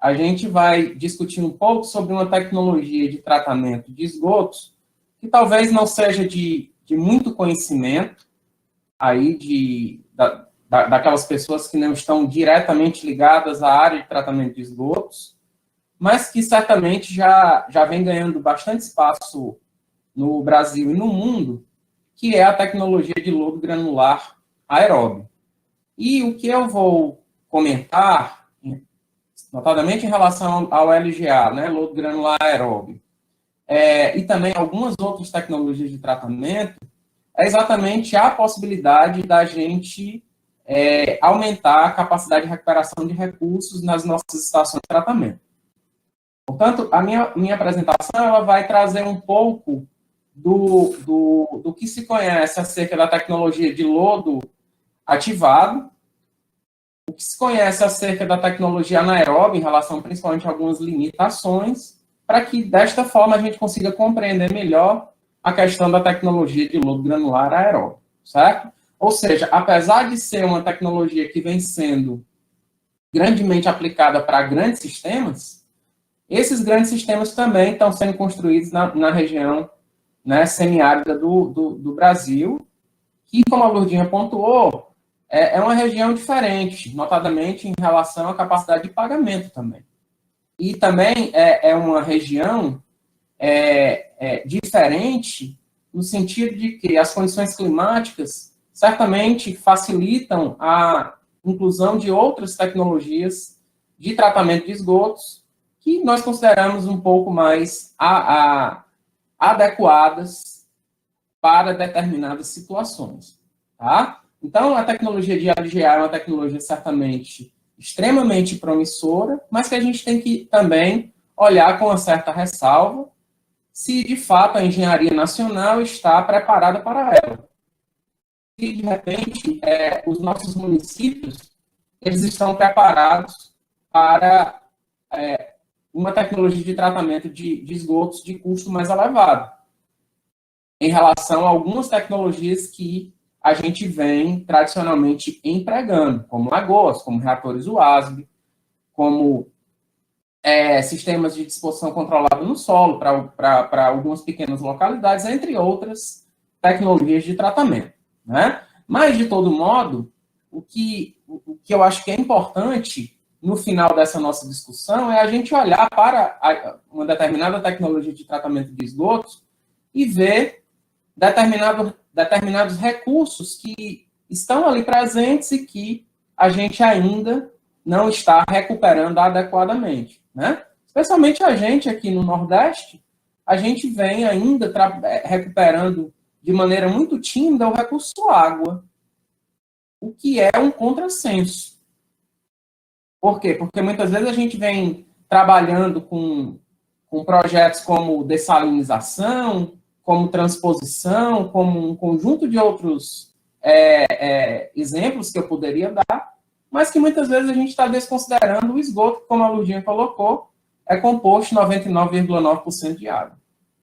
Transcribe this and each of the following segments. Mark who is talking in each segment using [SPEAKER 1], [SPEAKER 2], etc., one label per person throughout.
[SPEAKER 1] a gente vai discutir um pouco sobre uma tecnologia de tratamento de esgotos que talvez não seja de muito conhecimento aí daquelas pessoas que não estão diretamente ligadas à área de tratamento de esgotos, mas que certamente já vem ganhando bastante espaço no Brasil e no mundo, que é a tecnologia de lodo granular aeróbio. E o que eu vou comentar, notadamente em relação ao LGA, né, lodo granular aeróbio, e também algumas outras tecnologias de tratamento, é exatamente a possibilidade da gente aumentar a capacidade de recuperação de recursos nas nossas estações de tratamento. Portanto, a minha apresentação ela vai trazer um pouco do que se conhece acerca da tecnologia de lodo ativado, o que se conhece acerca da tecnologia anaeróbica em relação principalmente a algumas limitações, para que desta forma a gente consiga compreender melhor a questão da tecnologia de lodo granular aeróbico, certo? Ou seja, apesar de ser uma tecnologia que vem sendo grandemente aplicada para grandes sistemas, esses grandes sistemas também estão sendo construídos na região, né, semiárida do Brasil, que, como a Lourdinha pontuou, é uma região diferente, notadamente em relação à capacidade de pagamento também. E também é uma região diferente no sentido de que as condições climáticas certamente facilitam a inclusão de outras tecnologias de tratamento de esgotos que nós consideramos um pouco mais adequadas para determinadas situações, tá? Então, a tecnologia de LGA é uma tecnologia certamente extremamente promissora, mas que a gente tem que também olhar com uma certa ressalva se, de fato, a engenharia nacional está preparada para ela. E, de repente, os nossos municípios, eles estão preparados para uma tecnologia de tratamento de esgotos de custo mais elevado, em relação a algumas tecnologias que a gente vem tradicionalmente empregando, como lagoas, como reatores UASB, como sistemas de disposição controlada no solo para algumas pequenas localidades, entre outras tecnologias de tratamento, né? Mas, de todo modo, o que eu acho que é importante no final dessa nossa discussão é a gente olhar para uma determinada tecnologia de tratamento de esgotos e ver determinados recursos que estão ali presentes e que a gente ainda não está recuperando adequadamente, né? Especialmente a gente aqui no Nordeste, a gente vem ainda recuperando de maneira muito tímida o recurso água, o que é um contrassenso. Por quê? Porque muitas vezes a gente vem trabalhando com projetos como dessalinização, como transposição, como um conjunto de outros exemplos que eu poderia dar, mas que muitas vezes a gente está desconsiderando o esgoto, que, como a Lourdinha colocou, é composto 99,9% de água,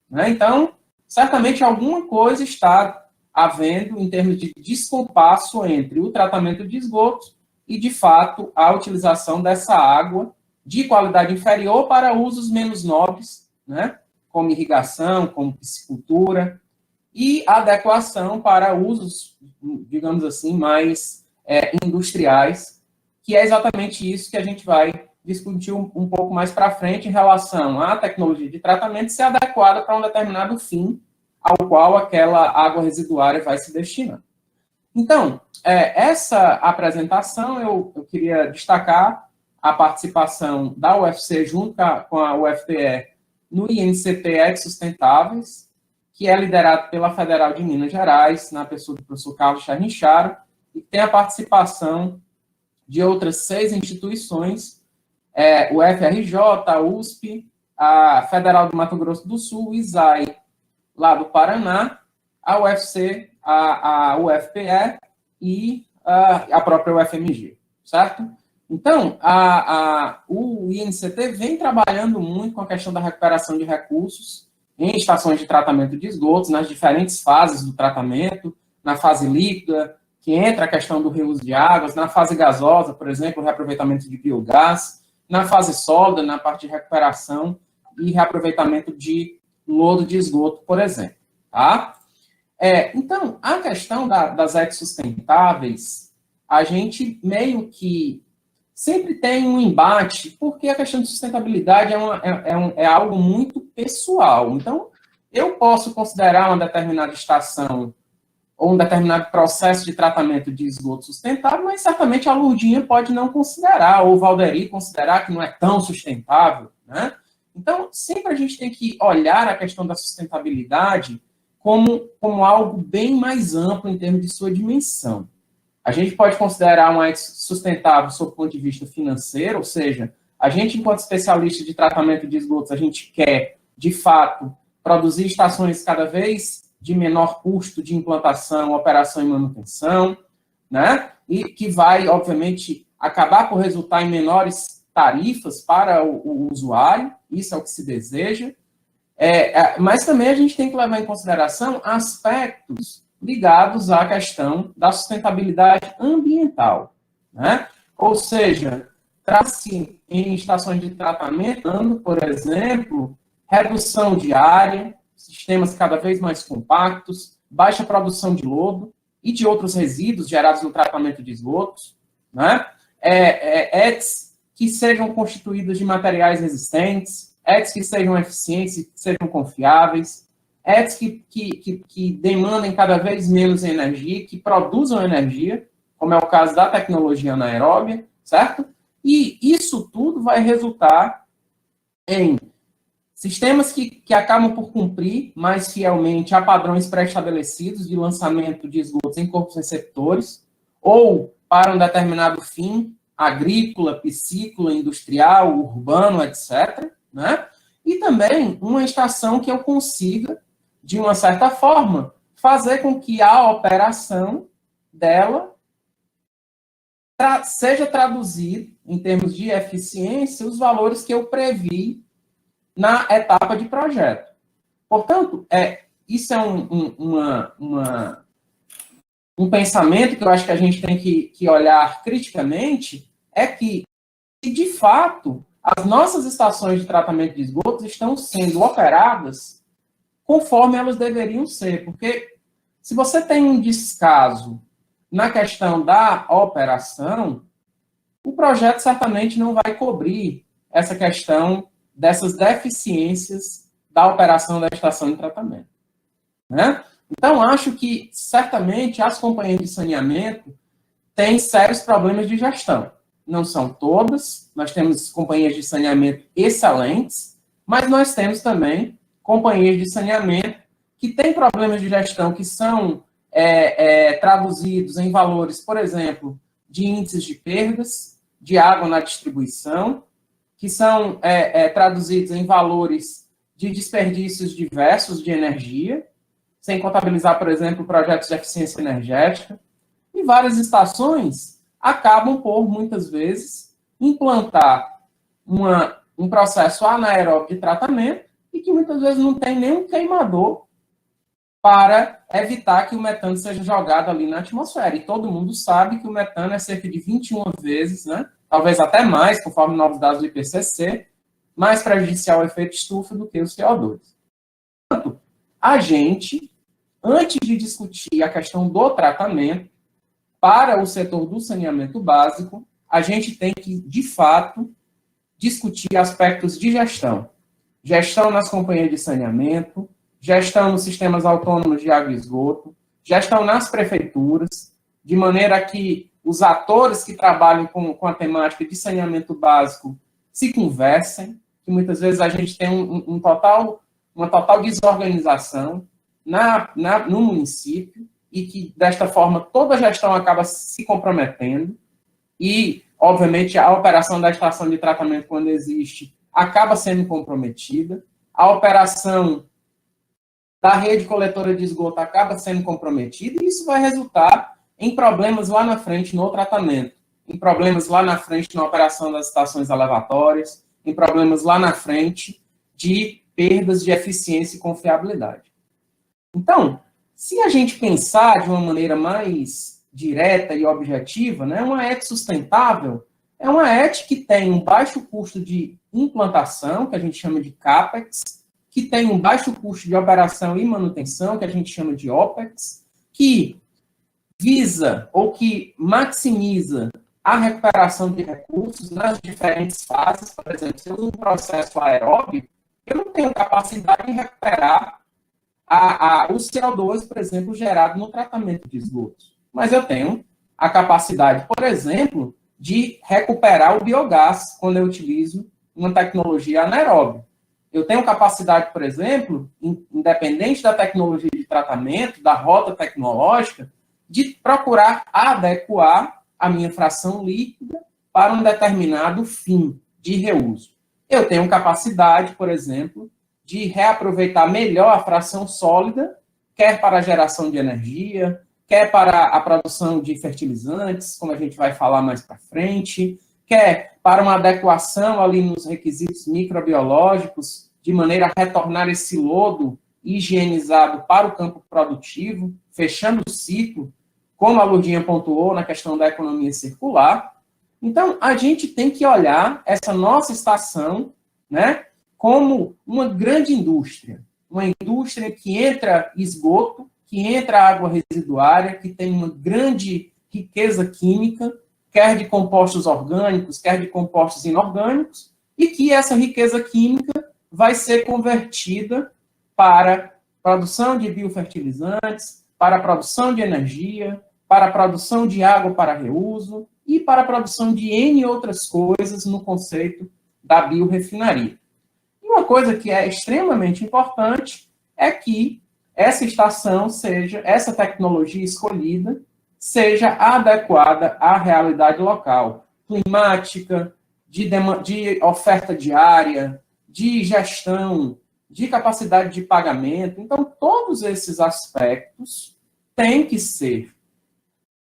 [SPEAKER 1] né? Então, certamente alguma coisa está havendo em termos de descompasso entre o tratamento de esgotos e, de fato, a utilização dessa água de qualidade inferior para usos menos nobres, né? Como irrigação, como piscicultura, e adequação para usos, digamos assim, mais industriais, que é exatamente isso que a gente vai discutir um pouco mais para frente em relação à tecnologia de tratamento ser adequada para um determinado fim ao qual aquela água residuária vai se destinar. Então, essa apresentação eu queria destacar a participação da UFC junto com a UFPE no INCT Ex-Sustentáveis, que é liderado pela Federal de Minas Gerais, na pessoa do professor Carlos Charnicharo, e tem a participação de outras 6 instituições, o FRJ, a USP, a Federal do Mato Grosso do Sul, o ISAI, lá do Paraná, a UFC, a UFPE e a própria UFMG, certo? Então, o INCT vem trabalhando muito com a questão da recuperação de recursos em estações de tratamento de esgotos, nas diferentes fases do tratamento, na fase líquida, que entra a questão do reuso de águas, na fase gasosa, por exemplo, o reaproveitamento de biogás, na fase sólida, na parte de recuperação e reaproveitamento de lodo de esgoto, por exemplo. Tá? Então, a questão das ETs sustentáveis, a gente meio que sempre tem um embate, porque a questão de sustentabilidade é algo muito pessoal. Então, eu posso considerar uma determinada estação ou um determinado processo de tratamento de esgoto sustentável, mas certamente a Lourdinha pode não considerar, ou o Valderi considerar que não é tão sustentável, né? Então, sempre a gente tem que olhar a questão da sustentabilidade como algo bem mais amplo em termos de sua dimensão. A gente pode considerar uma sustentável sob o ponto de vista financeiro, ou seja, a gente, enquanto especialista de tratamento de esgotos, a gente quer, de fato, produzir estações cada vez de menor custo de implantação, operação e manutenção, né? E que vai, obviamente, acabar por resultar em menores tarifas para o usuário, isso é o que se deseja. Mas também a gente tem que levar em consideração aspectos ligados à questão da sustentabilidade ambiental, né? Ou seja, traz-se em estações de tratamento, por exemplo, redução de área, sistemas cada vez mais compactos, baixa produção de lodo e de outros resíduos gerados no tratamento de esgotos, né? ETs que sejam constituídas de materiais resistentes, ETs que sejam eficientes e que sejam confiáveis, ETs que demandem cada vez menos energia, que produzam energia, como é o caso da tecnologia anaeróbia, certo? E isso tudo vai resultar em sistemas que acabam por cumprir mais fielmente a padrões pré-estabelecidos de lançamento de esgotos em corpos receptores, ou para um determinado fim, agrícola, piscícola, industrial, urbano, etc., né? E também uma estação que eu consiga, de uma certa forma, fazer com que a operação dela seja traduzida, em termos de eficiência, os valores que eu previ na etapa de projeto. Portanto, isso é um pensamento que eu acho que a gente tem que olhar criticamente, é que, de fato, as nossas estações de tratamento de esgotos estão sendo operadas conforme elas deveriam ser, porque se você tem um descaso na questão da operação, o projeto certamente não vai cobrir essa questão dessas deficiências da operação da estação de tratamento, né? Então, acho que, certamente, as companhias de saneamento têm sérios problemas de gestão. Não são todas, nós temos companhias de saneamento excelentes, mas nós temos também companhias de saneamento que têm problemas de gestão que são traduzidos em valores, por exemplo, de índices de perdas, de água na distribuição, que são traduzidos em valores de desperdícios diversos de energia, sem contabilizar, por exemplo, projetos de eficiência energética. E várias estações acabam por, muitas vezes, implantar um processo anaeróbio de tratamento e que muitas vezes não tem nenhum queimador para evitar que o metano seja jogado ali na atmosfera. E todo mundo sabe que o metano é cerca de 21 vezes, né? Talvez até mais, conforme novos dados do IPCC, mais prejudicial ao efeito estufa do que o CO2. Portanto, a gente, antes de discutir a questão do tratamento, para o setor do saneamento básico, a gente tem que, de fato, discutir aspectos de gestão. Gestão nas companhias de saneamento, gestão nos sistemas autônomos de água e esgoto, gestão nas prefeituras, de maneira que os atores que trabalham com a temática de saneamento básico se conversem, que muitas vezes a gente tem uma total desorganização no município e que, desta forma, toda a gestão acaba se comprometendo e, obviamente, a operação da estação de tratamento, quando existe, acaba sendo comprometida, a operação da rede coletora de esgoto acaba sendo comprometida e isso vai resultar em problemas lá na frente no tratamento, em problemas lá na frente na operação das estações elevatórias, em problemas lá na frente de perdas de eficiência e confiabilidade. Então, se a gente pensar de uma maneira mais direta e objetiva, né, uma ET sustentável, É uma ET que tem um baixo custo de implantação, que a gente chama de CAPEX, que tem um baixo custo de operação e manutenção, que a gente chama de OPEX, que visa ou que maximiza a recuperação de recursos nas diferentes fases. Por exemplo, se eu uso um processo aeróbio, eu não tenho capacidade de recuperar o CO2, por exemplo, gerado no tratamento de esgotos. Mas eu tenho a capacidade, por exemplo, de recuperar o biogás quando eu utilizo uma tecnologia anaeróbia. Eu tenho capacidade, por exemplo, independente da tecnologia de tratamento, da rota tecnológica, de procurar adequar a minha fração líquida para um determinado fim de reuso. Eu tenho capacidade, por exemplo, de reaproveitar melhor a fração sólida, quer para a geração de energia, quer para a produção de fertilizantes, como a gente vai falar mais para frente, quer para uma adequação ali nos requisitos microbiológicos, de maneira a retornar esse lodo higienizado para o campo produtivo, fechando o ciclo, como a Lurdinha pontuou na questão da economia circular. Então, a gente tem que olhar essa nossa estação, né, como uma grande indústria. Uma indústria que entra esgoto, que entra água residuária, que tem uma grande riqueza química, quer de compostos orgânicos, quer de compostos inorgânicos, e que essa riqueza química vai ser convertida para produção de biofertilizantes, para a produção de energia, para a produção de água para reuso e para a produção de N outras coisas no conceito da biorefinaria. E uma coisa que é extremamente importante é que essa estação seja, essa tecnologia escolhida, seja adequada à realidade local, climática, de oferta diária, de gestão, de capacidade de pagamento. Então, todos esses aspectos têm que ser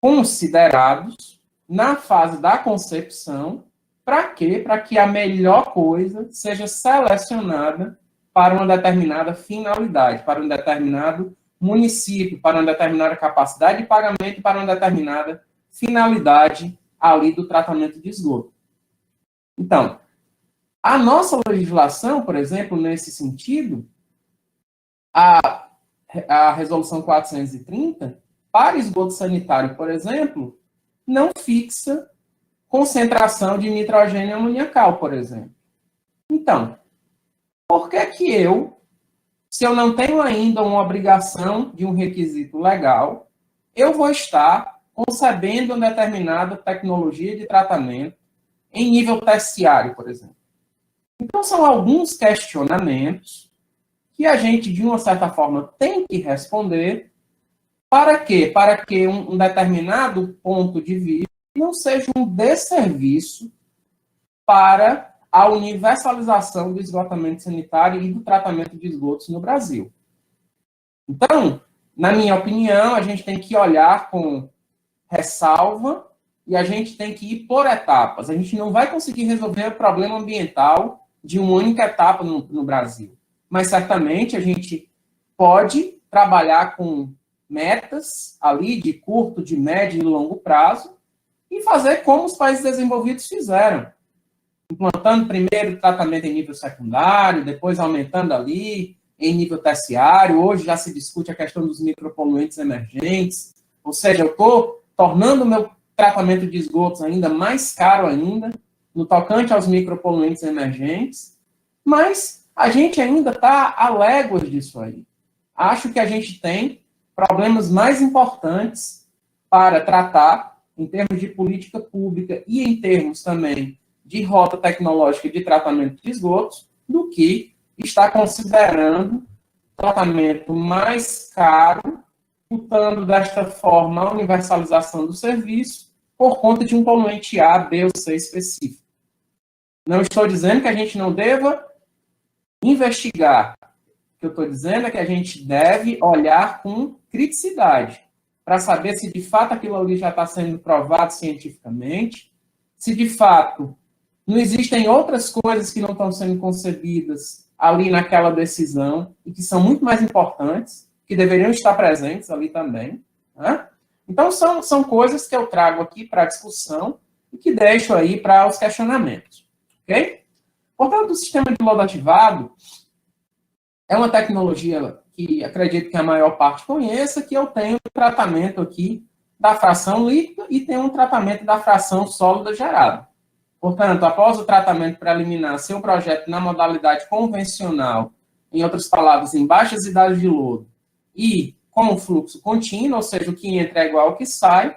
[SPEAKER 1] considerados na fase da concepção. Para quê? Para que a melhor coisa seja selecionada para uma determinada finalidade, para um determinado município, para uma determinada capacidade de pagamento, para uma determinada finalidade ali do tratamento de esgoto. Então, a nossa legislação, por exemplo, nesse sentido, a Resolução 430, para esgoto sanitário, por exemplo, não fixa concentração de nitrogênio amoniacal, por exemplo. Então, por que se eu não tenho ainda uma obrigação de um requisito legal, eu vou estar concebendo uma determinada tecnologia de tratamento em nível terciário, por exemplo? Então, são alguns questionamentos que a gente, de uma certa forma, tem que responder. Para quê? Para que um determinado ponto de vista não seja um desserviço para a universalização do esgotamento sanitário e do tratamento de esgotos no Brasil. Então, na minha opinião, a gente tem que olhar com ressalva e a gente tem que ir por etapas. A gente não vai conseguir resolver o problema ambiental de uma única etapa no Brasil. Mas, certamente, a gente pode trabalhar com metas ali de curto, de médio e longo prazo e fazer como os países desenvolvidos fizeram. Implantando primeiro tratamento em nível secundário, depois aumentando ali em nível terciário. Hoje já se discute a questão dos micropoluentes emergentes. Ou seja, eu estou tornando o meu tratamento de esgotos ainda mais caro ainda, no tocante aos micropoluentes emergentes, mas a gente ainda está a léguas disso aí. Acho que a gente tem problemas mais importantes para tratar em termos de política pública e em termos também de rota tecnológica de tratamento de esgotos, do que está considerando tratamento mais caro, disputando desta forma a universalização do serviço por conta de um poluente A, B ou C específico. Não estou dizendo que a gente não deva investigar. O que eu estou dizendo é que a gente deve olhar com criticidade para saber se de fato aquilo ali já está sendo provado cientificamente, se de fato não existem outras coisas que não estão sendo concebidas ali naquela decisão e que são muito mais importantes, que deveriam estar presentes ali também. Né? Então, são coisas que eu trago aqui para a discussão e que deixo aí para os questionamentos. Ok? Portanto, o sistema de lodo ativado é uma tecnologia que acredito que a maior parte conheça, que eu tenho um tratamento aqui da fração líquida e tenho um tratamento da fração sólida gerada. Portanto, após o tratamento preliminar, seu projeto na modalidade convencional, em outras palavras, em baixas idades de lodo, e com o fluxo contínuo, ou seja, o que entra é igual ao que sai,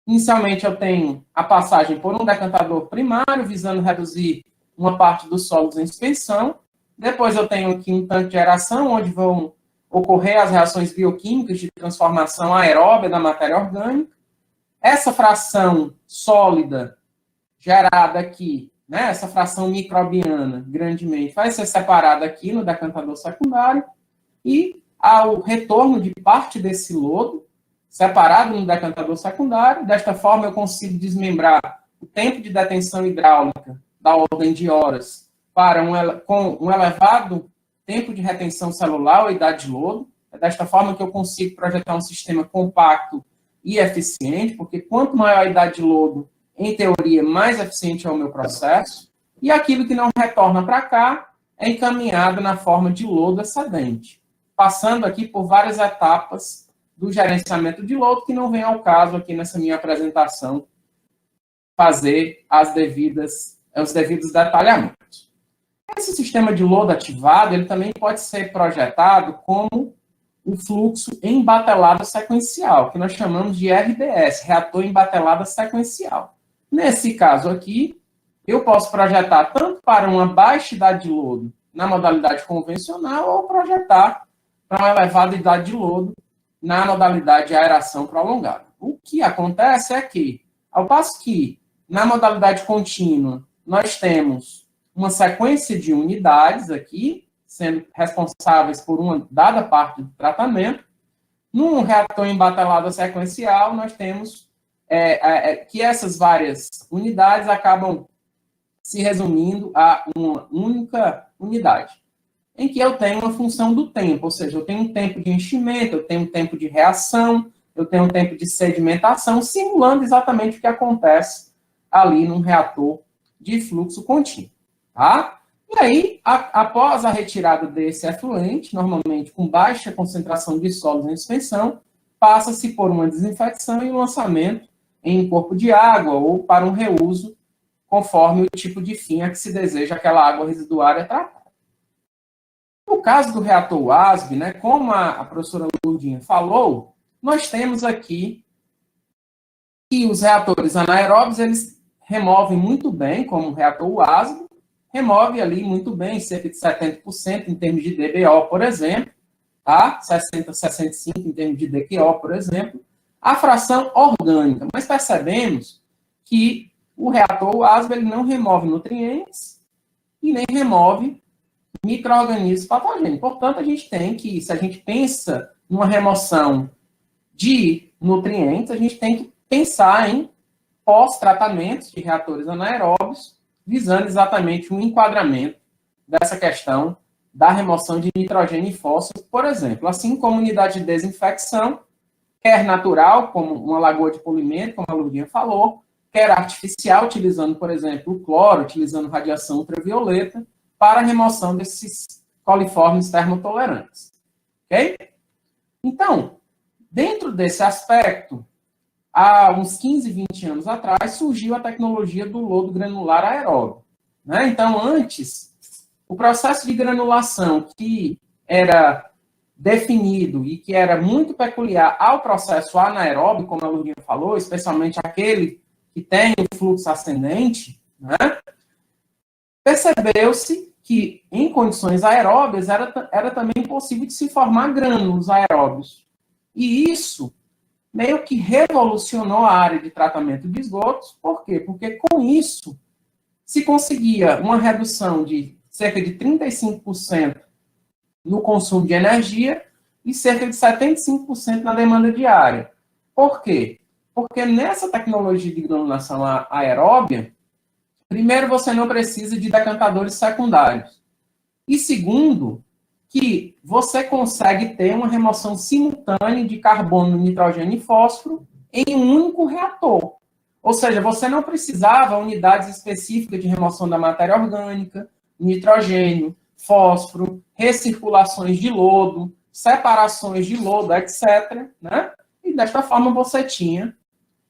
[SPEAKER 1] inicialmente eu tenho a passagem por um decantador primário, visando reduzir uma parte dos sólidos em suspensão. Depois eu tenho aqui um tanque de geração, onde vão ocorrer as reações bioquímicas de transformação aeróbia da matéria orgânica. Essa fração sólida gerada aqui, né, essa fração microbiana, grandemente, vai ser separada aqui no decantador secundário e ao retorno de parte desse lodo, separado no decantador secundário. Desta forma, eu consigo desmembrar o tempo de detenção hidráulica da ordem de horas para com um elevado tempo de retenção celular ou idade de lodo. É desta forma que eu consigo projetar um sistema compacto e eficiente, porque quanto maior a idade de lodo, em teoria, mais eficiente é o meu processo. E aquilo que não retorna para cá é encaminhado na forma de lodo excedente, passando aqui por várias etapas do gerenciamento de lodo, que não vem ao caso aqui nessa minha apresentação fazer os devidos detalhamentos. Esse sistema de lodo ativado, ele também pode ser projetado como o fluxo embatelado sequencial, que nós chamamos de RBS, reator embatelado sequencial. Nesse caso aqui, eu posso projetar tanto para uma baixa idade de lodo na modalidade convencional ou projetar para uma elevada idade de lodo na modalidade de aeração prolongada. O que acontece é que, ao passo que na modalidade contínua nós temos uma sequência de unidades aqui, sendo responsáveis por uma dada parte do tratamento, num reator embatelado sequencial, nós temos que essas várias unidades acabam se resumindo a uma única unidade, em que eu tenho uma função do tempo, ou seja, eu tenho um tempo de enchimento, eu tenho um tempo de reação, eu tenho um tempo de sedimentação, simulando exatamente o que acontece ali num reator de fluxo contínuo, tá? E aí, após a retirada desse efluente, normalmente com baixa concentração de sólidos em suspensão, passa-se por uma desinfecção e lançamento em corpo de água ou para um reuso, conforme o tipo de fim a que se deseja aquela água residuária tratada. No caso do reator WASB, né, como a professora Lourdinha falou, nós temos aqui que os reatores anaeróbios, eles removem muito bem, como o reator WASB, remove ali muito bem, cerca de 70% em termos de DBO, por exemplo, tá? 60, 65% em termos de DQO, por exemplo, a fração orgânica. Mas percebemos que o reator WASB ele não remove nutrientes e nem remove micro-organismos patogênicos. Portanto, a gente tem que, se a gente pensa numa remoção de nutrientes, a gente tem que pensar em pós-tratamentos de reatores anaeróbios, visando exatamente o enquadramento dessa questão da remoção de nitrogênio e fósforo, por exemplo, assim como unidade de desinfecção, quer natural, como uma lagoa de polimento, como a Lourdinha falou, quer artificial, utilizando, por exemplo, o cloro, utilizando radiação ultravioleta, para a remoção desses coliformes termotolerantes. Ok? Então, dentro desse aspecto, há uns 15, 20 anos atrás, surgiu a tecnologia do lodo granular aeróbio. Né? Então, antes, o processo de granulação que era definido e que era muito peculiar ao processo anaeróbio, como a Lourdinha falou, especialmente aquele que tem o fluxo ascendente, né? Percebeu-se que em condições aeróbias era também possível de se formar grânulos aeróbios. E isso meio que revolucionou a área de tratamento de esgotos. Por quê? Porque com isso se conseguia uma redução de cerca de 35% no consumo de energia e cerca de 75% na demanda diária. Por quê? Porque nessa tecnologia de granulação aeróbia, primeiro, você não precisa de decantadores secundários. E segundo, que você consegue ter uma remoção simultânea de carbono, nitrogênio e fósforo em um único reator. Ou seja, você não precisava unidades específicas de remoção da matéria orgânica, nitrogênio, fósforo, recirculações de lodo, separações de lodo, etc., né? E desta forma você tinha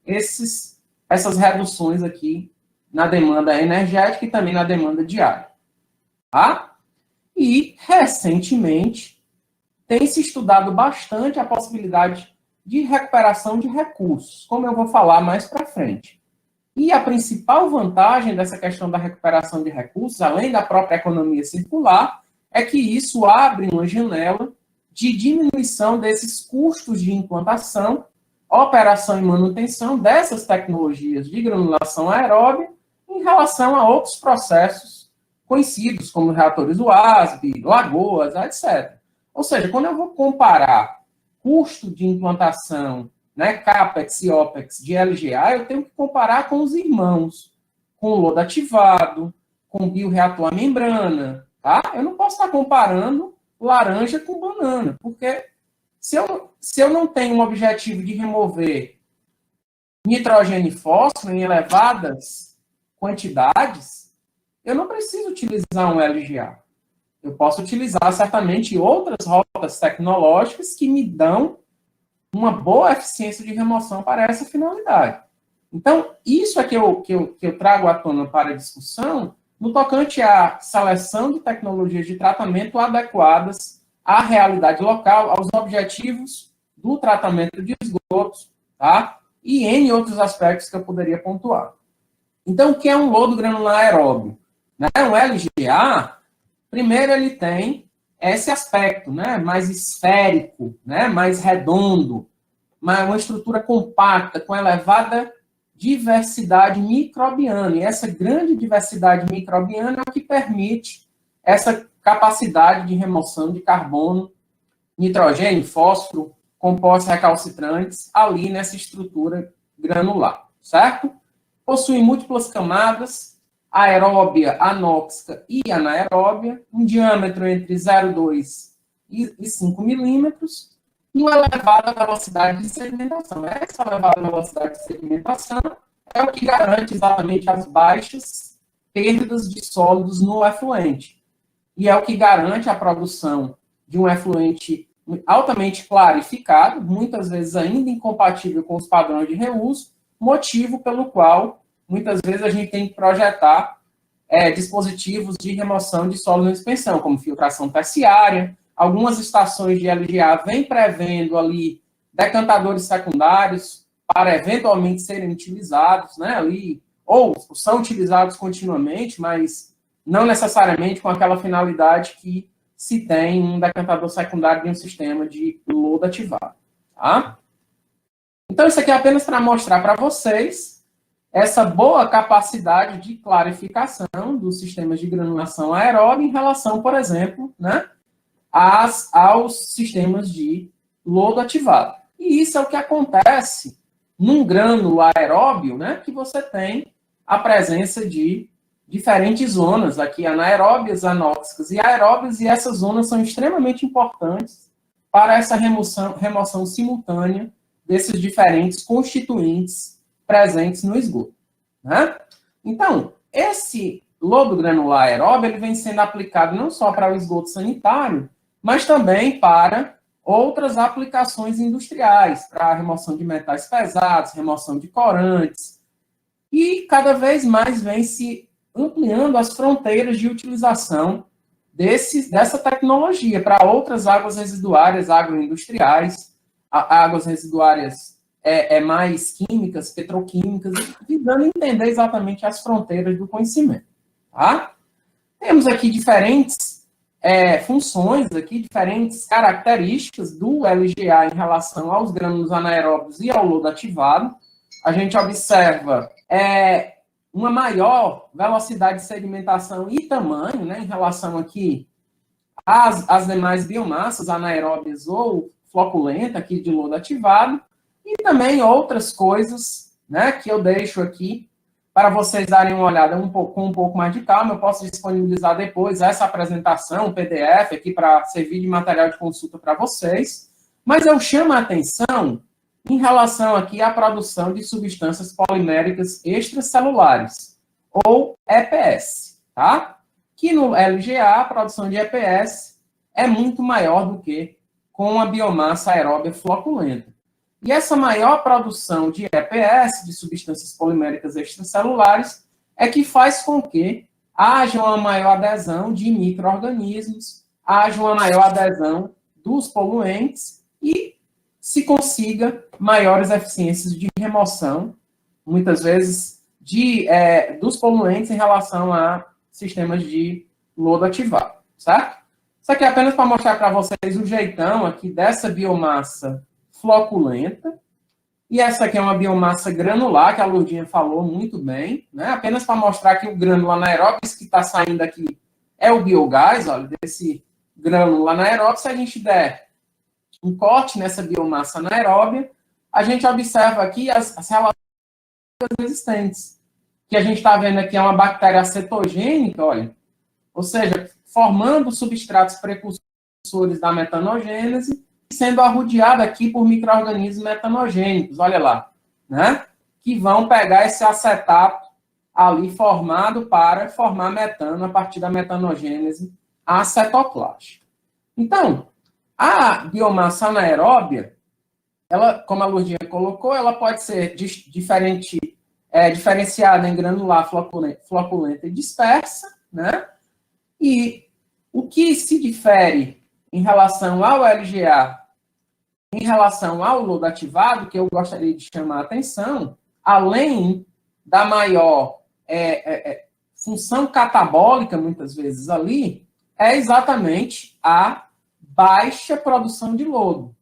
[SPEAKER 1] essas reduções aqui na demanda energética e também na demanda de água. Tá? E, recentemente, tem se estudado bastante a possibilidade de recuperação de recursos, como eu vou falar mais para frente. E a principal vantagem dessa questão da recuperação de recursos, além da própria economia circular, é que isso abre uma janela de diminuição desses custos de implantação, operação e manutenção dessas tecnologias de granulação aeróbia em relação a outros processos conhecidos, como reatores UASB, lagoas, etc. Ou seja, quando eu vou comparar custo de implantação, né, CAPEX e OPEX de LGA, eu tenho que comparar com os irmãos, com o lodo ativado, com o bioreator à membrana, tá? Eu não posso estar comparando laranja com banana, porque se eu não tenho um objetivo de remover nitrogênio e fósforo em elevadas quantidades, eu não preciso utilizar um LGA. Eu posso utilizar, certamente, outras rotas tecnológicas que me dão uma boa eficiência de remoção para essa finalidade. Então, isso é que eu trago à tona para a discussão no tocante à seleção de tecnologias de tratamento adequadas à realidade local, aos objetivos do tratamento de esgotos, tá? E em outros aspectos que eu poderia pontuar. Então, o que é um lodo granular aeróbio? Né? Um LGA, primeiro ele tem esse aspecto, né, mais esférico, né, mais redondo, uma estrutura compacta, com elevada diversidade microbiana. E essa grande diversidade microbiana é o que permite essa capacidade de remoção de carbono, nitrogênio, fósforo, compostos recalcitrantes, ali nessa estrutura granular, certo? Possui múltiplas camadas, aeróbia, anóxica e anaeróbia, um diâmetro entre 0,2 e 5 milímetros, e uma elevada velocidade de sedimentação. Essa elevada velocidade de sedimentação é o que garante exatamente as baixas perdas de sólidos no efluente. E é o que garante a produção de um efluente altamente clarificado, muitas vezes ainda incompatível com os padrões de reuso, motivo pelo qual, muitas vezes, a gente tem que projetar dispositivos de remoção de sólidos em suspensão, como filtração terciária. Algumas estações de LGA vêm prevendo ali decantadores secundários para eventualmente serem utilizados, né, ali, ou são utilizados continuamente, mas não necessariamente com aquela finalidade que se tem um decantador secundário de um sistema de lodo ativado. Tá? Então, isso aqui é apenas para mostrar para vocês essa boa capacidade de clarificação dos sistemas de granulação aeróbica em relação, por exemplo, né, aos sistemas de lodo ativado. E isso é o que acontece num grânulo aeróbio, né, que você tem a presença de diferentes zonas, aqui anaeróbias, anóxicas e aeróbias, e essas zonas são extremamente importantes para essa remoção simultânea desses diferentes constituintes presentes no esgoto. Né? Então, esse lodo granular aeróbio ele vem sendo aplicado não só para o esgoto sanitário, mas também para outras aplicações industriais, para a remoção de metais pesados, remoção de corantes, e cada vez mais vem se ampliando as fronteiras de utilização dessa tecnologia para outras águas residuárias agroindustriais, águas residuárias mais químicas, petroquímicas, visando entender exatamente as fronteiras do conhecimento. Tá? Temos aqui diferentes funções, aqui, diferentes características do LGA em relação aos grânulos anaeróbios e ao lodo ativado. A gente observa uma maior velocidade de sedimentação e tamanho, né, em relação aqui às demais biomassas anaeróbias ou floculenta aqui de lodo ativado, e também outras coisas, né, que eu deixo aqui para vocês darem uma olhada com um pouco mais de calma. Eu posso disponibilizar depois essa apresentação, um PDF aqui para servir de material de consulta para vocês, mas eu chamo a atenção em relação aqui à produção de substâncias poliméricas extracelulares, ou EPS, tá? Que no LGA, a produção de EPS é muito maior do que com a biomassa aeróbia floculenta. E essa maior produção de EPS, de substâncias poliméricas extracelulares, é que faz com que haja uma maior adesão de micro-organismos, haja uma maior adesão dos poluentes e se consiga maiores eficiências de remoção, muitas vezes, dos poluentes em relação a sistemas de lodo ativado, certo? Isso aqui é apenas para mostrar para vocês o jeitão aqui dessa biomassa floculenta. E essa aqui é uma biomassa granular, que a Lourdinha falou muito bem, né? Apenas para mostrar que o grânulo anaeróbio, isso que está saindo aqui, é o biogás, olha, desse grânulo anaeróbio. Se a gente der um corte nessa biomassa anaeróbia, a gente observa aqui as relações existentes. Que a gente está vendo aqui é uma bactéria cetogênica, olha, ou seja, formando substratos precursores da metanogênese, sendo arrodeada aqui por micro-organismos metanogênicos, olha lá, né? Que vão pegar esse acetato ali formado para formar metano a partir da metanogênese acetoclástica. Então, a biomassa anaeróbia, ela, como a Lourdinha colocou, ela pode ser diferenciada em granular, floculenta e dispersa, né? E o que se difere em relação ao LGA, em relação ao lodo ativado, que eu gostaria de chamar a atenção, além da maior função catabólica, muitas vezes ali, é exatamente a baixa produção de lodo,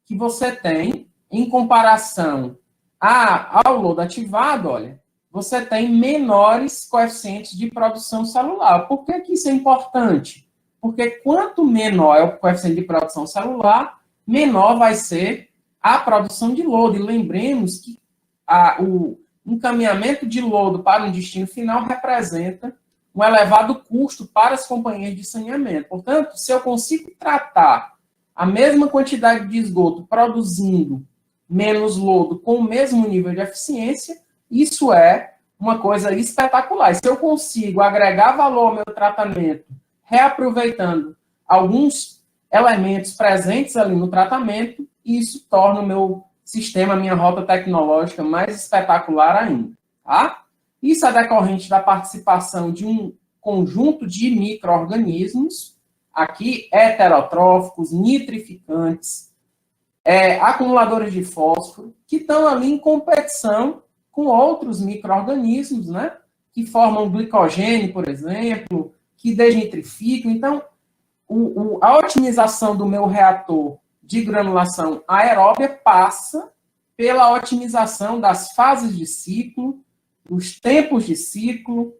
[SPEAKER 1] que você tem em comparação ao lodo ativado, olha, você tem menores coeficientes de produção celular. Por que isso é importante? Porque quanto menor é o coeficiente de produção celular, menor vai ser a produção de lodo. E lembremos que o encaminhamento de lodo para o destino final representa um elevado custo para as companhias de saneamento. Portanto, se eu consigo tratar a mesma quantidade de esgoto produzindo menos lodo com o mesmo nível de eficiência, isso é uma coisa espetacular. E se eu consigo agregar valor ao meu tratamento, reaproveitando alguns elementos presentes ali no tratamento, isso torna o meu sistema, a minha rota tecnológica mais espetacular ainda. Tá? Isso é decorrente da participação de um conjunto de micro-organismos, aqui heterotróficos, nitrificantes, acumuladores de fósforo, que estão ali em competição com outros micro-organismos, né? Que formam glicogênio, por exemplo, que desnitrificam. Então, a otimização do meu reator de granulação aeróbia passa pela otimização das fases de ciclo, dos tempos de ciclo,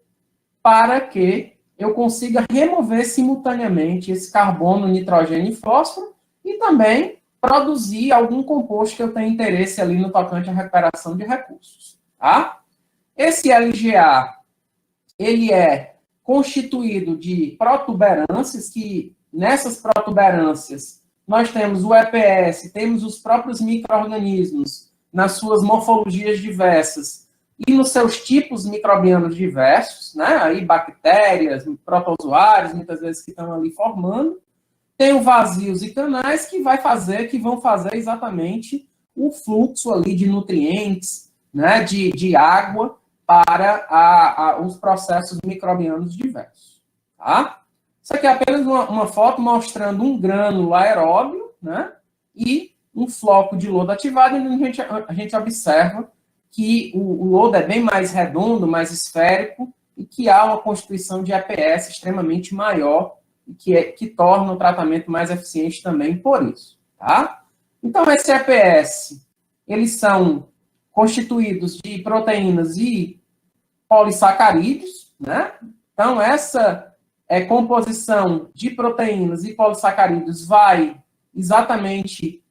[SPEAKER 1] para que eu consiga remover simultaneamente esse carbono, nitrogênio e fósforo e também produzir algum composto que eu tenha interesse ali no tocante à recuperação de recursos. Tá? Esse LGA, ele é constituído de protuberâncias, que nessas protuberâncias nós temos o EPS, temos os próprios micro-organismos nas suas morfologias diversas e nos seus tipos microbianos diversos, né? Aí bactérias, protozoários, muitas vezes que estão ali formando. Tem vazios e canais que vão fazer exatamente o fluxo ali de nutrientes, né? De água para os processos microbianos diversos. Tá? Isso aqui é apenas uma foto mostrando um grânulo aeróbio, né? E um floco de lodo ativado, e a gente observa que o lodo é bem mais redondo, mais esférico, e que há uma constituição de EPS extremamente maior, e que torna o tratamento mais eficiente também por isso. Tá? Então, esse EPS, eles são constituídos de proteínas e polissacarídeos, né? Então, essa composição de proteínas e polissacarídeos vai exatamente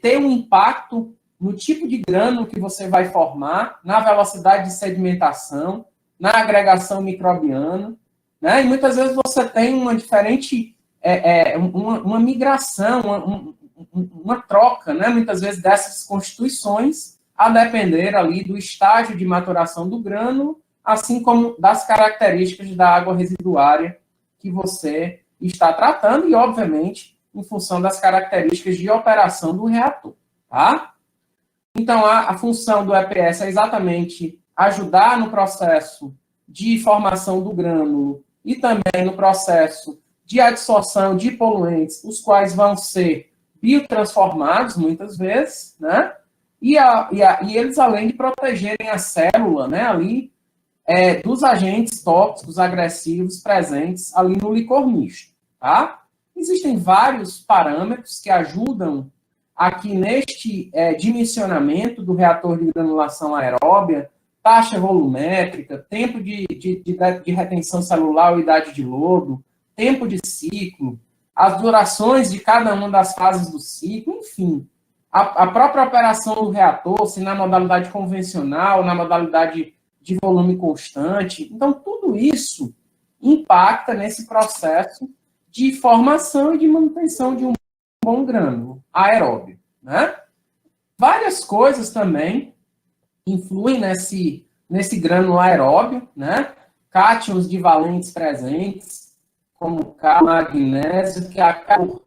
[SPEAKER 1] ter um impacto no tipo de grânulo que você vai formar, na velocidade de sedimentação, na agregação microbiana, né? E muitas vezes você tem uma diferente, uma migração, uma troca, né, muitas vezes, dessas constituições, a depender ali do estágio de maturação do grânulo, assim como das características da água residuária que você está tratando e, obviamente, em função das características de operação do reator, tá? Então, a função do EPS é exatamente ajudar no processo de formação do grânulo e também no processo de adsorção de poluentes, os quais vão ser biotransformados, muitas vezes, né? E eles, além de protegerem a célula, né, ali, dos agentes tóxicos agressivos presentes ali no licor misto, tá? Existem vários parâmetros que ajudam aqui neste dimensionamento do reator de granulação aeróbia, taxa volumétrica, tempo de retenção celular ou idade de lodo, tempo de ciclo, as durações de cada uma das fases do ciclo, enfim, a própria operação do reator, se na modalidade convencional, na modalidade de volume constante. Então, tudo isso impacta nesse processo de formação e de manutenção de um bom grânulo aeróbio, né? Várias coisas também influem nesse grânulo aeróbio, né? Cátions divalentes presentes, como K, magnésio, que acabam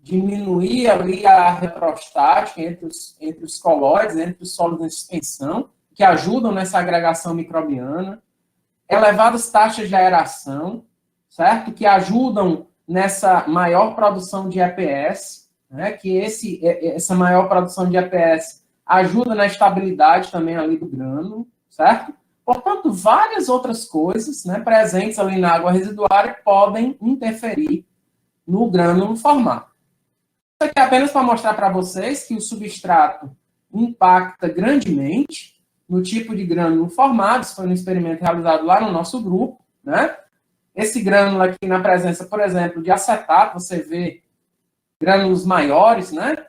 [SPEAKER 1] diminuir ali a retrostática entre os colóides, entre os sólidos em suspensão, que ajudam nessa agregação microbiana, elevadas taxas de aeração, certo? Que ajudam nessa maior produção de EPS, né? Que essa maior produção de EPS ajuda na estabilidade também ali do grânulo, certo? Portanto, várias outras coisas, né, presentes ali na água residuária podem interferir no grânulo formado. Isso aqui é apenas para mostrar para vocês que o substrato impacta grandemente no tipo de grânulo formado. Isso foi um experimento realizado lá no nosso grupo, né? Esse grânulo aqui, na presença, por exemplo, de acetato, você vê grânulos maiores, né?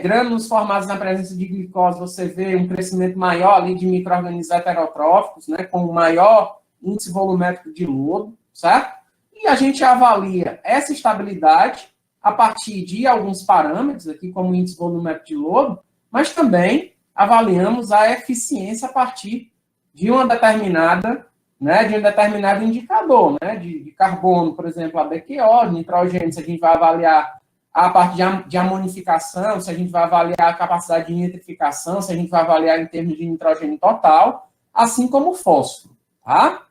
[SPEAKER 1] Grânulos formados na presença de glicose, você vê um crescimento maior ali de micro-organismos heterotróficos, né? Com maior índice volumétrico de lodo, certo? E a gente avalia essa estabilidade a partir de alguns parâmetros, aqui como índice volumétrico de lodo, mas também avaliamos a eficiência a partir de uma determinada, né, de um determinado indicador, né, de carbono, por exemplo, ABQO, de nitrogênio, se a gente vai avaliar a parte de amonificação, se a gente vai avaliar a capacidade de nitrificação, se a gente vai avaliar em termos de nitrogênio total, assim como o fósforo, tá?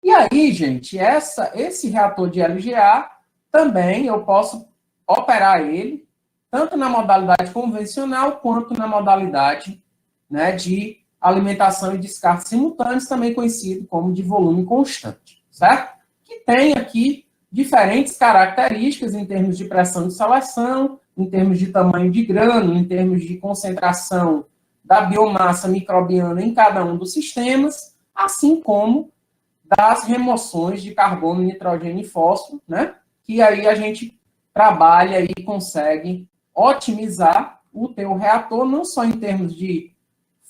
[SPEAKER 1] E aí, gente, esse reator de LGA, também eu posso operar ele, tanto na modalidade convencional, quanto na modalidade, né, de alimentação e descarte simultâneos, também conhecido como de volume constante, certo? Que tem aqui diferentes características em termos de pressão de seleção, em termos de tamanho de grânulo, em termos de concentração da biomassa microbiana em cada um dos sistemas, assim como das remoções de carbono, nitrogênio e fósforo, né? Que aí a gente trabalha e consegue otimizar o teu reator, não só em termos de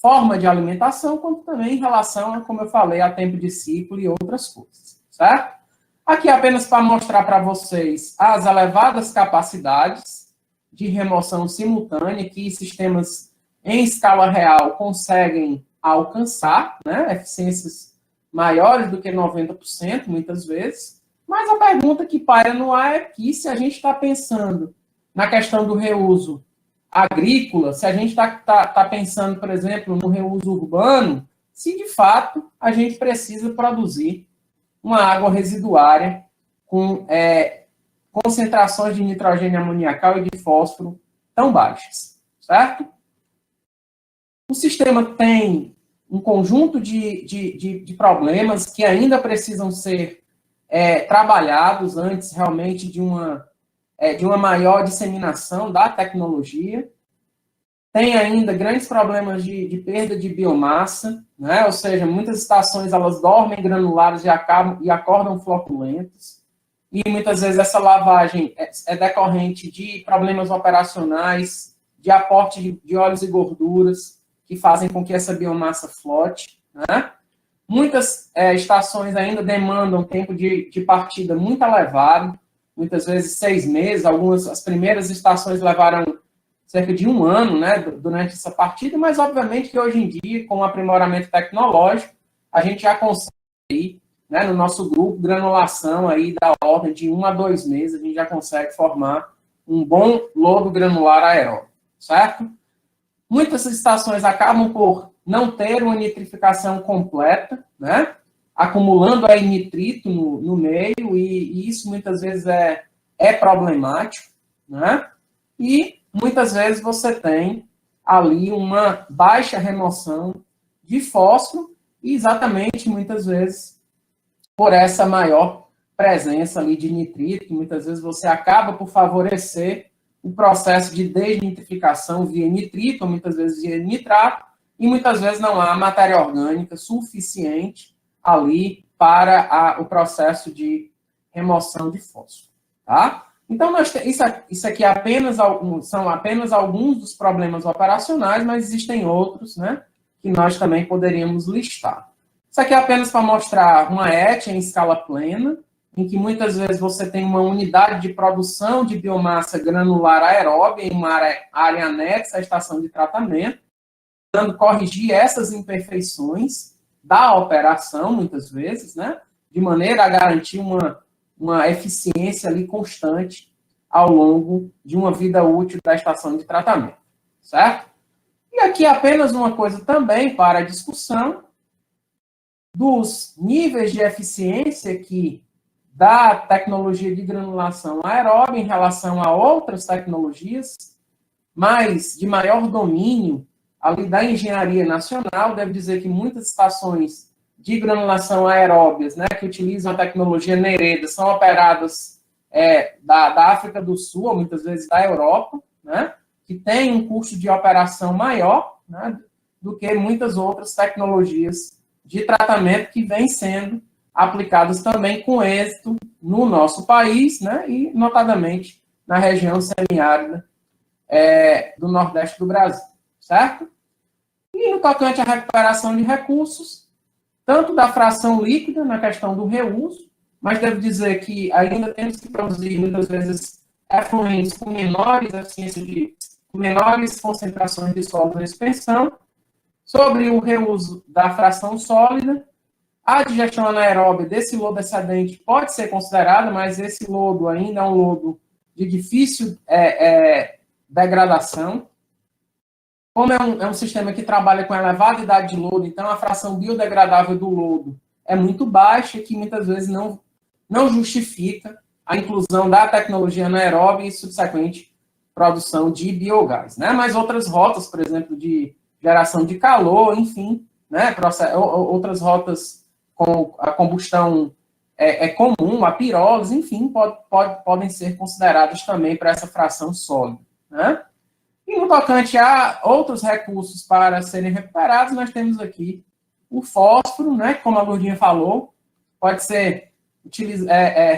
[SPEAKER 1] forma de alimentação, quanto também em relação, como eu falei, a tempo de ciclo e outras coisas, certo? Aqui apenas para mostrar para vocês as elevadas capacidades de remoção simultânea que sistemas em escala real conseguem alcançar, né? Eficiências maiores do que 90%, muitas vezes. Mas a pergunta que paira no ar é que se a gente está pensando na questão do reuso agrícola, se a gente tá pensando, por exemplo, no reuso urbano, se de fato a gente precisa produzir uma água residuária com concentrações de nitrogênio amoniacal e de fósforo tão baixas, certo? O sistema tem um conjunto de problemas que ainda precisam ser trabalhados antes realmente de uma maior disseminação da tecnologia. Tem ainda grandes problemas de perda de biomassa, né? Ou seja, muitas estações elas dormem granulares e acordam floculentas. E muitas vezes essa lavagem é decorrente de problemas operacionais, de aporte de óleos e gorduras, que fazem com que essa biomassa flote, né? Muitas estações ainda demandam tempo de partida muito elevado. muitas vezes 6 meses, as primeiras estações levaram cerca de 1 ano, né, durante essa partida, mas obviamente que hoje em dia, com o aprimoramento tecnológico, a gente já consegue aí, né, no nosso grupo, granulação aí da ordem de 1 a 2 meses, a gente já consegue formar um bom lodo granular aeróbio, certo? Muitas estações acabam por não ter uma nitrificação completa, né, acumulando aí nitrito no meio, e isso muitas vezes é problemático, né, e muitas vezes você tem ali uma baixa remoção de fósforo, e exatamente, muitas vezes, por essa maior presença ali de nitrito, muitas vezes você acaba por favorecer o processo de desnitrificação via nitrito, ou muitas vezes via nitrato, e muitas vezes não há matéria orgânica suficiente ali para o processo de remoção de fósforo, tá? Então, isso aqui são apenas alguns dos problemas operacionais, mas existem outros, né, que nós também poderíamos listar. Isso aqui é apenas para mostrar uma ET em escala plena, em que muitas vezes você tem uma unidade de produção de biomassa granular aeróbia em uma área anexa à estação de tratamento, tentando corrigir essas imperfeições da operação, muitas vezes, né, de maneira a garantir uma eficiência ali constante ao longo de uma vida útil da estação de tratamento, certo? E aqui apenas uma coisa também para a discussão dos níveis de eficiência que da tecnologia de granulação aeróbia em relação a outras tecnologias, mas de maior domínio ali da engenharia nacional. Devo dizer que muitas estações de granulação aeróbias, né, que utilizam a tecnologia Nereda, são operadas da África do Sul, ou muitas vezes da Europa, né, que tem um custo de operação maior, né, do que muitas outras tecnologias de tratamento que vêm sendo aplicadas também com êxito no nosso país, né, e notadamente na região semiárida do Nordeste do Brasil, certo? E no tocante à recuperação de recursos, tanto da fração líquida, na questão do reuso, mas devo dizer que ainda temos que produzir, muitas vezes, efluentes com menores concentrações de sólido em suspensão, sobre o reuso da fração sólida. A digestão anaeróbia desse lodo excedente pode ser considerada, mas esse lodo ainda é um lodo de difícil degradação. Como é um sistema que trabalha com elevada idade de lodo, então a fração biodegradável do lodo é muito baixa, que muitas vezes não justifica a inclusão da tecnologia anaeróbia e subsequente produção de biogás, né? Mas outras rotas, por exemplo, de geração de calor, enfim, né? Outras rotas com a combustão comum, a pirólise, enfim, podem ser consideradas também para essa fração sólida, né? E no tocante a outros recursos para serem recuperados, nós temos aqui o fósforo, né? Como a Lourdinha falou, pode ser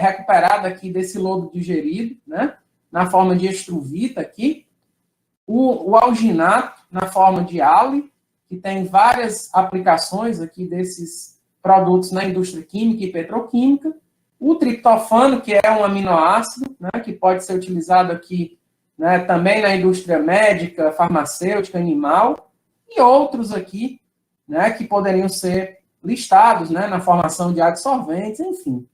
[SPEAKER 1] recuperado aqui desse lodo digerido, né? Na forma de estruvita aqui, o alginato na forma de ale, que tem várias aplicações aqui desses produtos na indústria química e petroquímica, o triptofano, que é um aminoácido, né, que pode ser utilizado aqui, né, também na indústria médica, farmacêutica, animal, e outros aqui, né, que poderiam ser listados, né, na formação de adsorventes, enfim.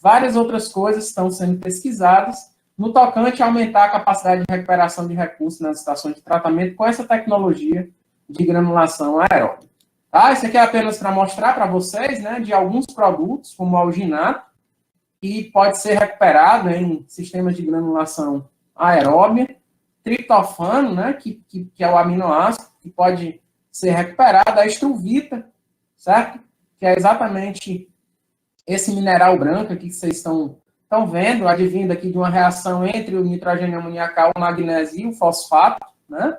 [SPEAKER 1] Várias outras coisas estão sendo pesquisadas no tocante a aumentar a capacidade de recuperação de recursos nas estações de tratamento com essa tecnologia de granulação aeróbica. Tá? Isso aqui é apenas para mostrar para vocês, né, de alguns produtos, como o alginato, que pode ser recuperado em sistemas de granulação aeróbia, triptofano, né, que é o aminoácido, que pode ser recuperado, a estruvita, certo? Que é exatamente esse mineral branco aqui que vocês estão vendo, advindo aqui de uma reação entre o nitrogênio amoniacal, o magnésio e o fosfato, né,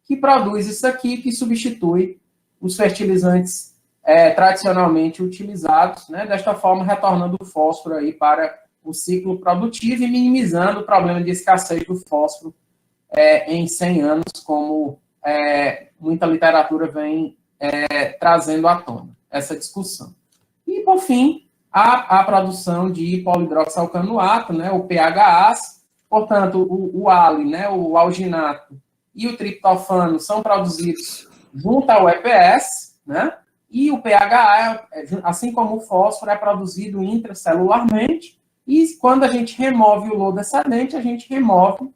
[SPEAKER 1] que produz isso aqui, que substitui os fertilizantes tradicionalmente utilizados, né, desta forma retornando o fósforo aí para o ciclo produtivo e minimizando o problema de escassez do fósforo em 100 anos, como muita literatura vem trazendo à tona essa discussão. E, por fim, a produção de polidroxalcanoato, né, o PHAs. Portanto, o ALI, né, o alginato e o triptofano são produzidos junto ao EPS, né, e o PHA, assim como o fósforo, é produzido intracelularmente, e quando a gente remove o lodo excedente, a gente remove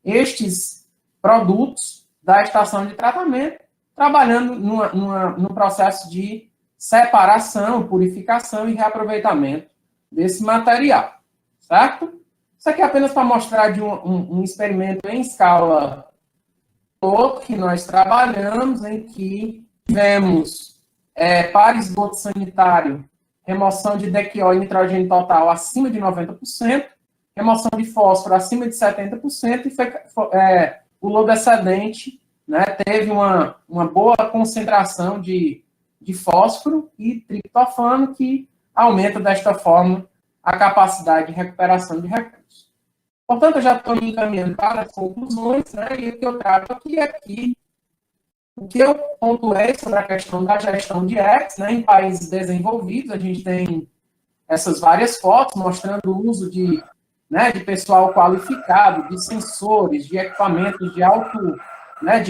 [SPEAKER 1] estes produtos da estação de tratamento, trabalhando no processo de separação, purificação e reaproveitamento desse material, certo? Isso aqui é apenas para mostrar de um experimento em escala que nós trabalhamos, em que tivemos para esgoto sanitário remoção de DQO e nitrogênio total acima de 90%, remoção de fósforo acima de 70%, e o lodo excedente, né, teve uma boa concentração de fósforo e triptofano, que aumenta desta forma a capacidade de recuperação de recursos. Portanto, eu já estou me encaminhando para as conclusões, né, e o que eu trago aqui, o que eu pontuei sobre a questão da gestão de X, né, em países desenvolvidos, a gente tem essas várias fotos mostrando o uso de pessoal qualificado, de sensores, de equipamentos de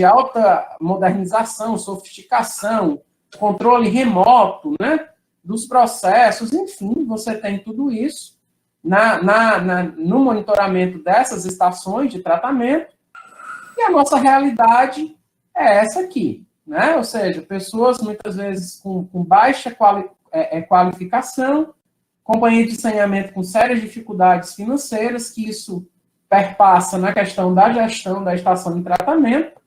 [SPEAKER 1] alta modernização, sofisticação, controle remoto, né, dos processos, enfim, você tem tudo isso no monitoramento dessas estações de tratamento, e a nossa realidade é essa aqui, né? Ou seja, pessoas muitas vezes com baixa qualificação, companhia de saneamento com sérias dificuldades financeiras, que isso perpassa na questão da gestão da estação de tratamento,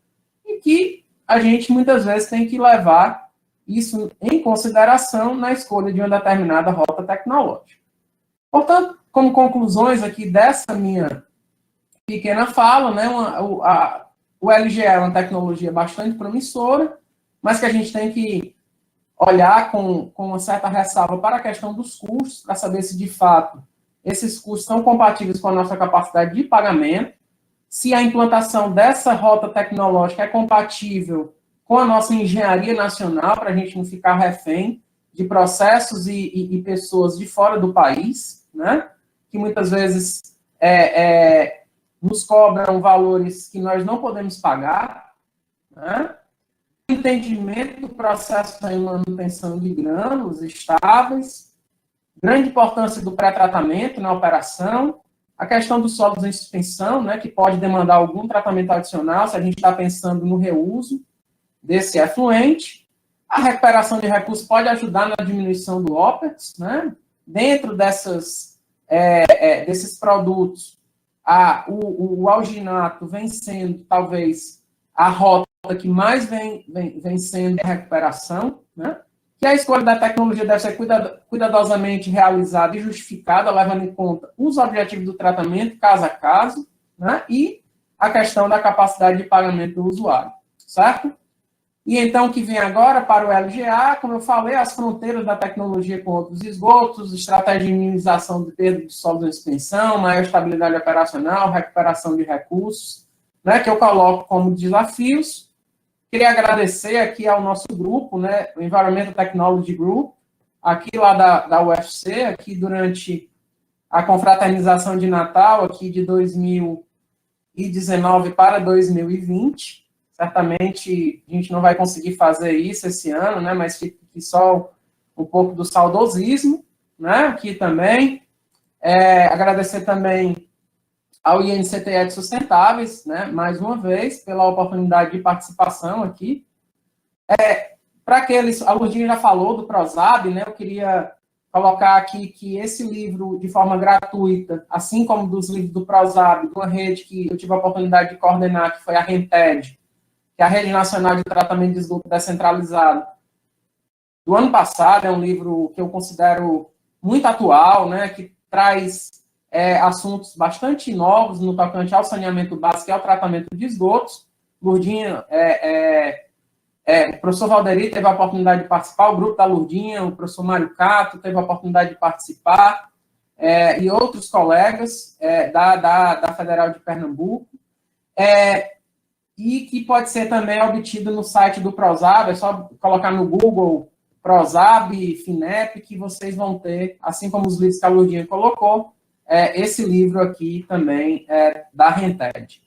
[SPEAKER 1] e que a gente muitas vezes tem que levar isso em consideração na escolha de uma determinada rota tecnológica. Portanto, como conclusões aqui dessa minha pequena fala, né, o LGE é uma tecnologia bastante promissora, mas que a gente tem que olhar com uma certa ressalva para a questão dos custos, para saber se, de fato, esses custos são compatíveis com a nossa capacidade de pagamento, se a implantação dessa rota tecnológica é compatível com a nossa engenharia nacional, para a gente não ficar refém de processos e pessoas de fora do país, né, que muitas vezes nos cobram valores que nós não podemos pagar, né? Entendimento do processo de manutenção de grânulos estáveis, grande importância do pré-tratamento na operação, a questão dos solos em suspensão, né, que pode demandar algum tratamento adicional, se a gente está pensando no reuso desse efluente. A recuperação de recursos pode ajudar na diminuição do OPEX, né? Dentro desses produtos, o alginato vem sendo, talvez, a rota que mais vem sendo a recuperação, né? Que a escolha da tecnologia deve ser cuidadosamente realizada e justificada, levando em conta os objetivos do tratamento, caso a caso, né? E a questão da capacidade de pagamento do usuário, certo? E então, o que vem agora para o LGA, como eu falei, as fronteiras da tecnologia com outros esgotos, estratégia de minimização de perda de solos em suspensão, maior estabilidade operacional, recuperação de recursos, né, que eu coloco como desafios. Queria agradecer aqui ao nosso grupo, né, o Environmental Technology Group, aqui lá da UFC, aqui durante a confraternização de Natal, aqui de 2019 para 2020. Certamente a gente não vai conseguir fazer isso esse ano, né, mas fica aqui só um pouco do saudosismo, né, aqui também. Agradecer também ao INCTE de Sustentáveis, né, mais uma vez, pela oportunidade de participação aqui. Para aqueles, a Lourdinha já falou do Prozab, né, eu queria colocar aqui que esse livro, de forma gratuita, assim como dos livros do Prozab, de uma rede que eu tive a oportunidade de coordenar, que foi a RENTED, que é a Rede Nacional de Tratamento de Esgoto Descentralizado, do ano passado, é um livro que eu considero muito atual, né, que traz assuntos bastante novos no tocante ao saneamento básico e ao tratamento de esgotos. Lourdinha, o professor Valderi teve a oportunidade de participar, o grupo da Lourdinha, o professor Mário Cato teve a oportunidade de participar, e outros colegas da Federal de Pernambuco. E que pode ser também obtido no site do Prozab, é só colocar no Google Prozab, FINEP, que vocês vão ter, assim como os livros que a Lourdinha colocou, esse livro aqui também da Rented.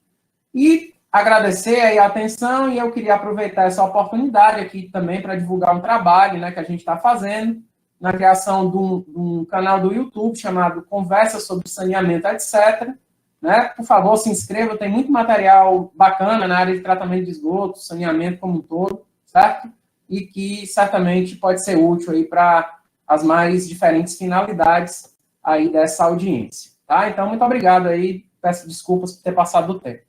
[SPEAKER 1] E agradecer aí a atenção, e eu queria aproveitar essa oportunidade aqui também para divulgar um trabalho, né, que a gente está fazendo na criação de um canal do YouTube chamado Conversa sobre Saneamento, etc. Né? Por favor, se inscreva, tem muito material bacana na área de tratamento de esgoto, saneamento como um todo, certo? E que certamente pode ser útil aí para as mais diferentes finalidades aí dessa audiência, tá? Então, muito obrigado aí, peço desculpas por ter passado do tempo.